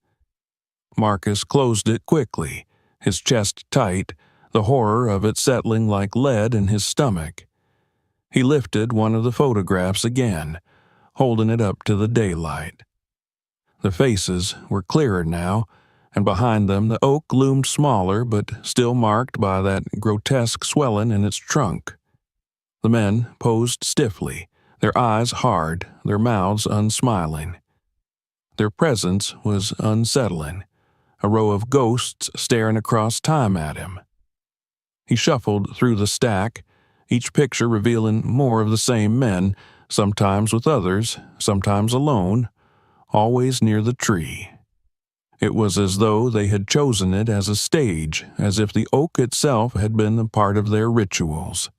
Marcus closed it quickly, his chest tight, the horror of it settling like lead in his stomach. He lifted one of the photographs again, holding it up to the daylight. The faces were clearer now, and behind them the oak loomed smaller but still marked by that grotesque swelling in its trunk. The men posed stiffly, their eyes hard, their mouths unsmiling. Their presence was unsettling, a row of ghosts staring across time at him. He shuffled through the stack, each picture revealing more of the same men, sometimes with others, sometimes alone, always near the tree. It was as though they had chosen it as a stage, as if the oak itself had been a part of their rituals.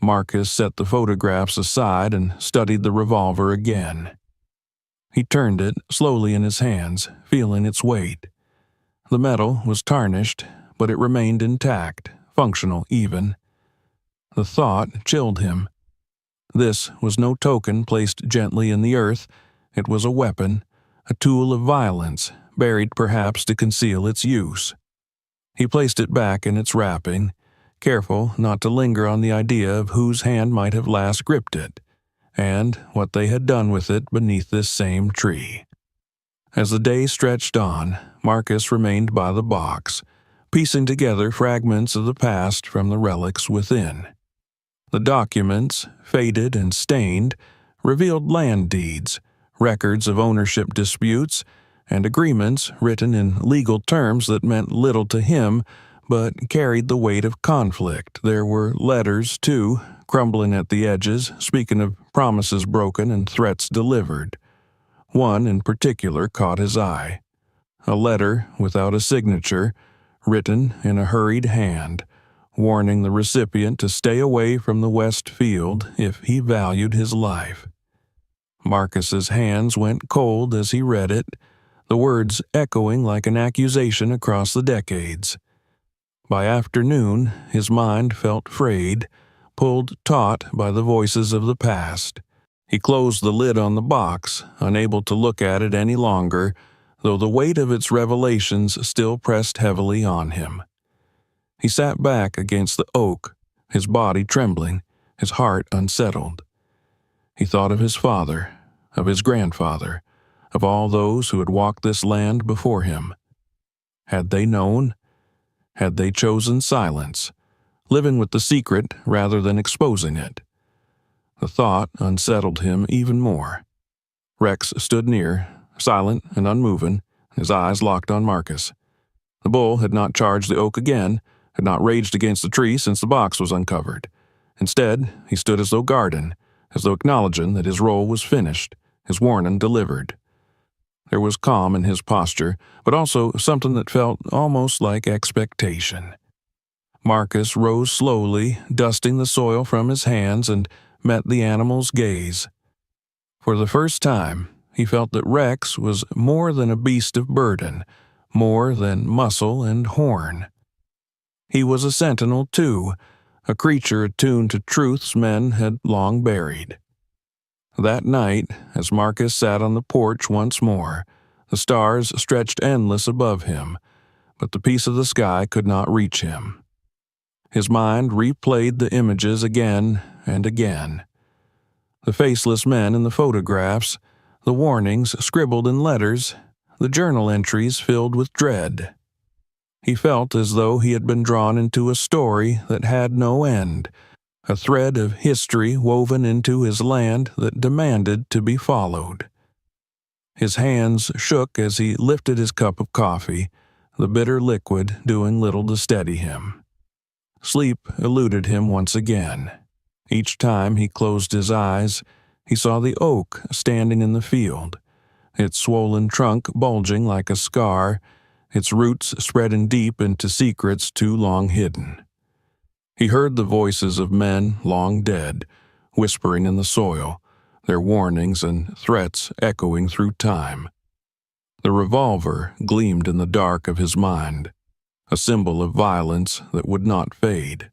Marcus set the photographs aside and studied the revolver again. He turned it slowly in his hands, feeling its weight. The metal was tarnished, but it remained intact, functional even. The thought chilled him. This was no token placed gently in the earth. It was a weapon, a tool of violence, buried perhaps to conceal its use. He placed it back in its wrapping, careful not to linger on the idea of whose hand might have last gripped it, and what they had done with it beneath this same tree. As the day stretched on, Marcus remained by the box, piecing together fragments of the past from the relics within. The documents, faded and stained, revealed land deeds, records of ownership disputes, and agreements written in legal terms that meant little to him but carried the weight of conflict. There were letters, too, crumbling at the edges, speaking of promises broken and threats delivered. One in particular caught his eye. A letter without a signature, written in a hurried hand, warning the recipient to stay away from the west field if he valued his life. Marcus's hands went cold as he read it, the words echoing like an accusation across the decades. By afternoon, his mind felt frayed, pulled taut by the voices of the past. He closed the lid on the box, unable to look at it any longer, though the weight of its revelations still pressed heavily on him. He sat back against the oak, his body trembling, his heart unsettled. He thought of his father, of his grandfather, of all those who had walked this land before him. Had they known? Had they chosen silence, living with the secret rather than exposing it? The thought unsettled him even more. Rex stood near, silent and unmoving, His eyes locked on Marcus. The bull had not charged the oak again, had not raged against the tree since the box was uncovered. Instead, he stood as though guarding, as though acknowledging that his role was finished, his warning delivered. There was calm in his posture, but also something that felt almost like expectation. Marcus rose slowly, dusting the soil from his hands, and met the animal's gaze. For the first time, he felt that Rex was more than a beast of burden, more than muscle and horn. He was a sentinel, too, a creature attuned to truths men had long buried. That night, as Marcus sat on the porch once more, the stars stretched endless above him, but the piece of the sky could not reach him. His mind replayed the images again and again. The faceless men in the photographs, the warnings scribbled in letters, the journal entries filled with dread. He felt as though he had been drawn into a story that had no end, a thread of history woven into his land that demanded to be followed. His hands shook as he lifted his cup of coffee, the bitter liquid doing little to steady him. Sleep eluded him once again. Each time he closed his eyes, he saw the oak standing in the field, its swollen trunk bulging like a scar, its roots spreading deep into secrets too long hidden. He heard the voices of men long dead, whispering in the soil, their warnings and threats echoing through time. The revolver gleamed in the dark of his mind, a symbol of violence that would not fade.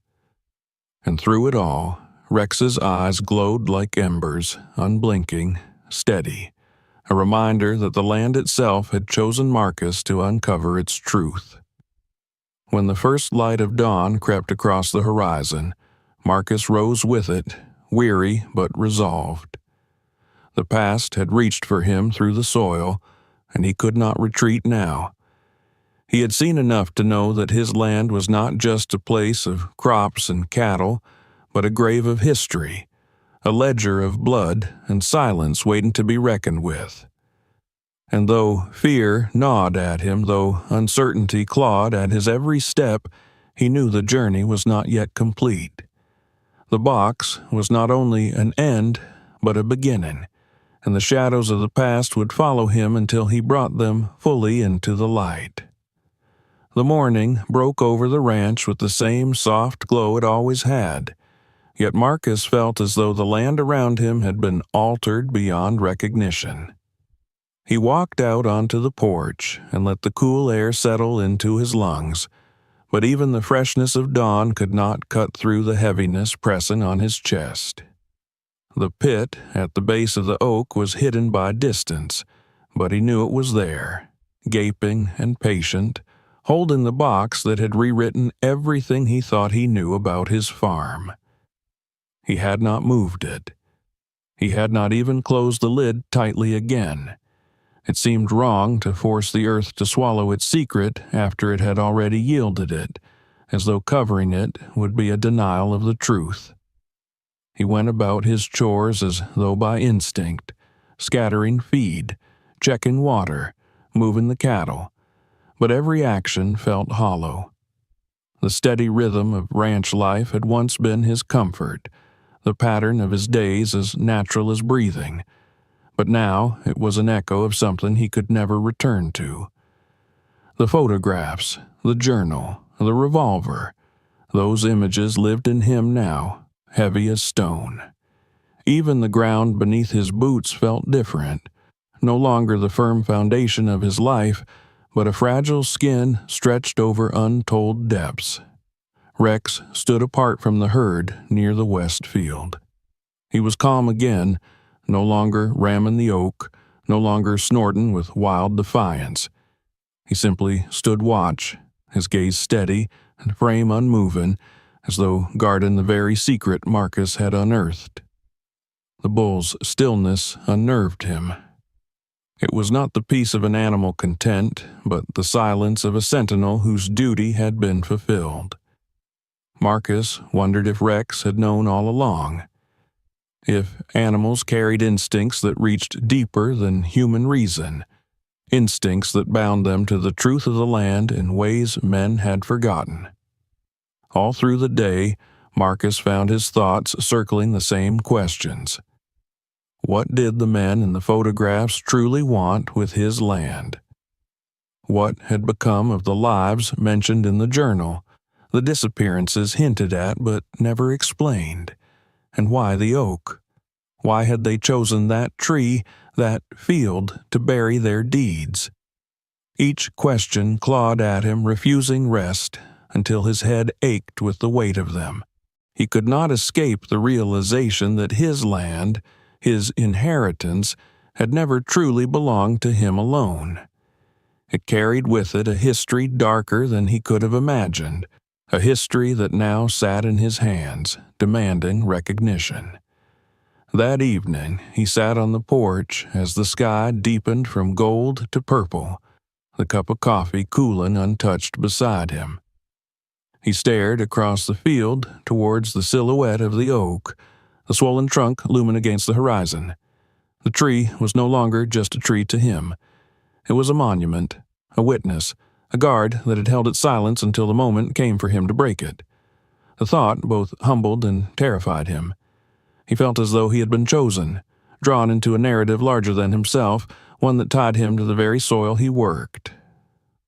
And through it all, Rex's eyes glowed like embers, unblinking, steady, a reminder that the land itself had chosen Marcus to uncover its truth. When the first light of dawn crept across the horizon, Marcus rose with it, weary but resolved. The past had reached for him through the soil, and he could not retreat now. He had seen enough to know that his land was not just a place of crops and cattle, but a grave of history, a ledger of blood and silence waiting to be reckoned with. And though fear gnawed at him, though uncertainty clawed at his every step, he knew the journey was not yet complete. The box was not only an end, but a beginning, and the shadows of the past would follow him until he brought them fully into the light. The morning broke over the ranch with the same soft glow it always had, yet Marcus felt as though the land around him had been altered beyond recognition. He walked out onto the porch and let the cool air settle into his lungs, but even the freshness of dawn could not cut through the heaviness pressing on his chest. The pit at the base of the oak was hidden by distance, but he knew it was there, gaping and patient, holding the box that had rewritten everything he thought he knew about his farm. He had not moved it. He had not even closed the lid tightly again. It seemed wrong to force the earth to swallow its secret after it had already yielded it, as though covering it would be a denial of the truth. He went about his chores as though by instinct, scattering feed, checking water, moving the cattle, but every action felt hollow. The steady rhythm of ranch life had once been his comfort, the pattern of his days as natural as breathing, but now it was an echo of something he could never return to. The photographs, the journal, the revolver, those images lived in him now, heavy as stone. Even the ground beneath his boots felt different, no longer the firm foundation of his life, but a fragile skin stretched over untold depths. Rex stood apart from the herd near the west field. He was calm again, no longer ramming the oak, no longer snorting with wild defiance. He simply stood watch, his gaze steady and frame unmoving, as though guarding the very secret Marcus had unearthed. The bull's stillness unnerved him. It was not the peace of an animal content, but the silence of a sentinel whose duty had been fulfilled. Marcus wondered if Rex had known all along. If animals carried instincts that reached deeper than human reason. instincts that bound them to the truth of the land in ways men had forgotten. All through the day, Marcus found his thoughts circling the same questions. What did the men in the photographs truly want with his land? What had become of the lives mentioned in the journal, the disappearances hinted at but never explained? And why the oak? Why had they chosen that tree, that field, to bury their deeds? Each question clawed at him, refusing rest, until his head ached with the weight of them. He could not escape the realization that his land, his inheritance, had never truly belonged to him alone. It carried with it a history darker than he could have imagined, a history that now sat in his hands, demanding recognition. That evening, he sat on the porch as the sky deepened from gold to purple, the cup of coffee cooling untouched beside him. He stared across the field towards the silhouette of the oak, the swollen trunk looming against the horizon. The tree was no longer just a tree to him. It was a monument, a witness, a guard that had held its silence until the moment came for him to break it. The thought both humbled and terrified him. He felt as though he had been chosen, drawn into a narrative larger than himself, one that tied him to the very soil he worked.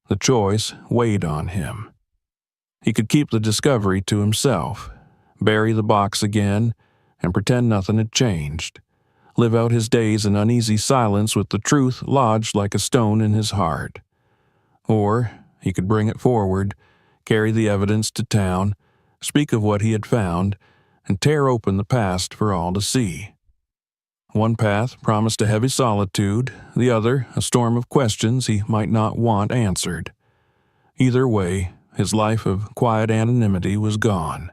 The choice weighed on him. He could keep the discovery to himself, bury the box again, and pretend nothing had changed, live out his days in uneasy silence with the truth lodged like a stone in his heart. Or he could bring it forward, carry the evidence to town, speak of what he had found, and tear open the past for all to see. One path promised a heavy solitude, the other a storm of questions he might not want answered. Either way, his life of quiet anonymity was gone.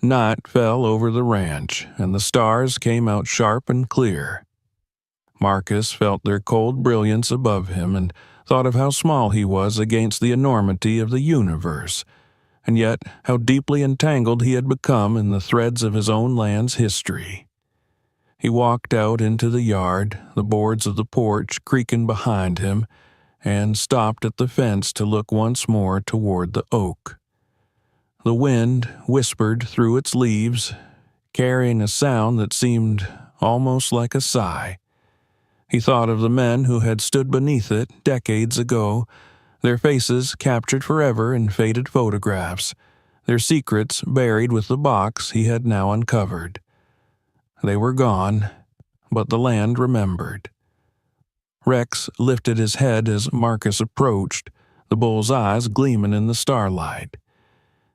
Night fell over the ranch, and the stars came out sharp and clear. Marcus felt their cold brilliance above him and thought of how small he was against the enormity of the universe, and yet how deeply entangled he had become in the threads of his own land's history. He walked out into the yard, the boards of the porch creaking behind him, and stopped at the fence to look once more toward the oak. The wind whispered through its leaves, carrying a sound that seemed almost like a sigh. He thought of the men who had stood beneath it decades ago, their faces captured forever in faded photographs, their secrets buried with the box he had now uncovered. They were gone, but the land remembered. Rex lifted his head as Marcus approached, the bull's eyes gleaming in the starlight.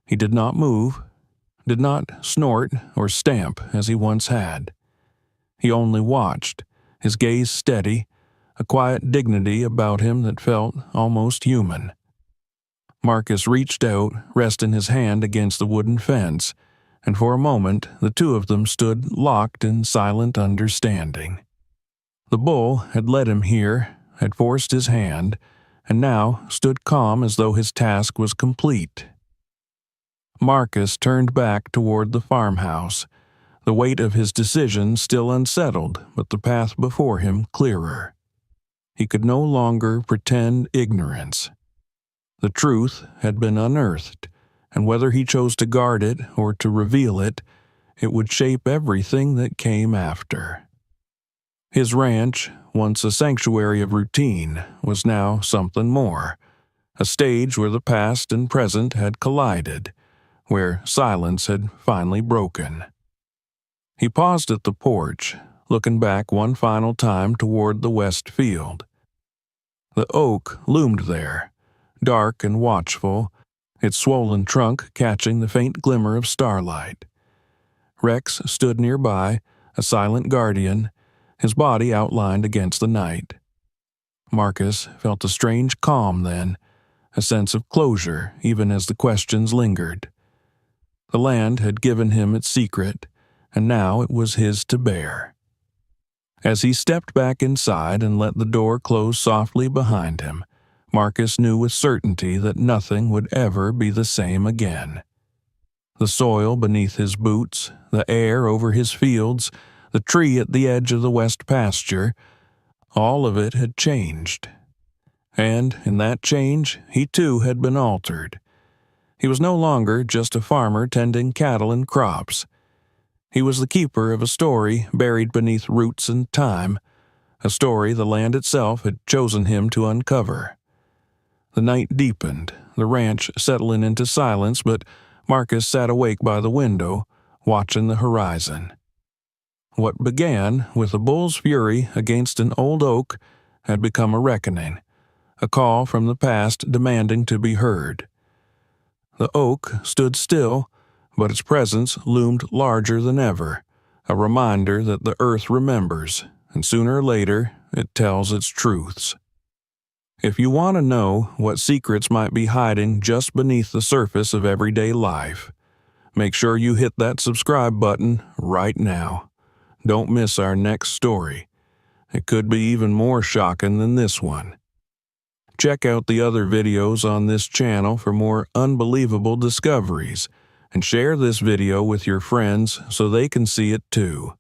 He did not move, did not snort or stamp as he once had. He only watched, his gaze steady, a quiet dignity about him that felt almost human. Marcus reached out, resting his hand against the wooden fence, and for a moment the two of them stood locked in silent understanding. The bull had led him here, had forced his hand, and now stood calm as though his task was complete. Marcus turned back toward the farmhouse, the weight of his decision still unsettled, but the path before him clearer. He could no longer pretend ignorance. The truth had been unearthed, and whether he chose to guard it or to reveal it, it would shape everything that came after. His ranch, once a sanctuary of routine, was now something more, a stage where the past and present had collided, where silence had finally broken. He paused at the porch, looking back one final time toward the west field. The oak loomed there, dark and watchful, its swollen trunk catching the faint glimmer of starlight. Rex stood nearby, a silent guardian, his body outlined against the night. Marcus felt a strange calm then, a sense of closure even as the questions lingered. The land had given him its secret, and now it was his to bear. As he stepped back inside and let the door close softly behind him, Marcus knew with certainty that nothing would ever be the same again. The soil beneath his boots, the air over his fields, the tree at the edge of the west pasture, all of it had changed. And in that change, he too had been altered. He was no longer just a farmer tending cattle and crops. He was the keeper of a story buried beneath roots and time, a story the land itself had chosen him to uncover. The night deepened, the ranch settling into silence, but Marcus sat awake by the window, watching the horizon. What began with a bull's fury against an old oak had become a reckoning, a call from the past demanding to be heard. The oak stood still, but its presence loomed larger than ever, a reminder that the earth remembers, and sooner or later it tells its truths. If you want to know what secrets might be hiding just beneath the surface of everyday life, make sure you hit that subscribe button right now. Don't miss our next story. It could be even more shocking than this one. Check out the other videos on this channel for more unbelievable discoveries, and share this video with your friends so they can see it too.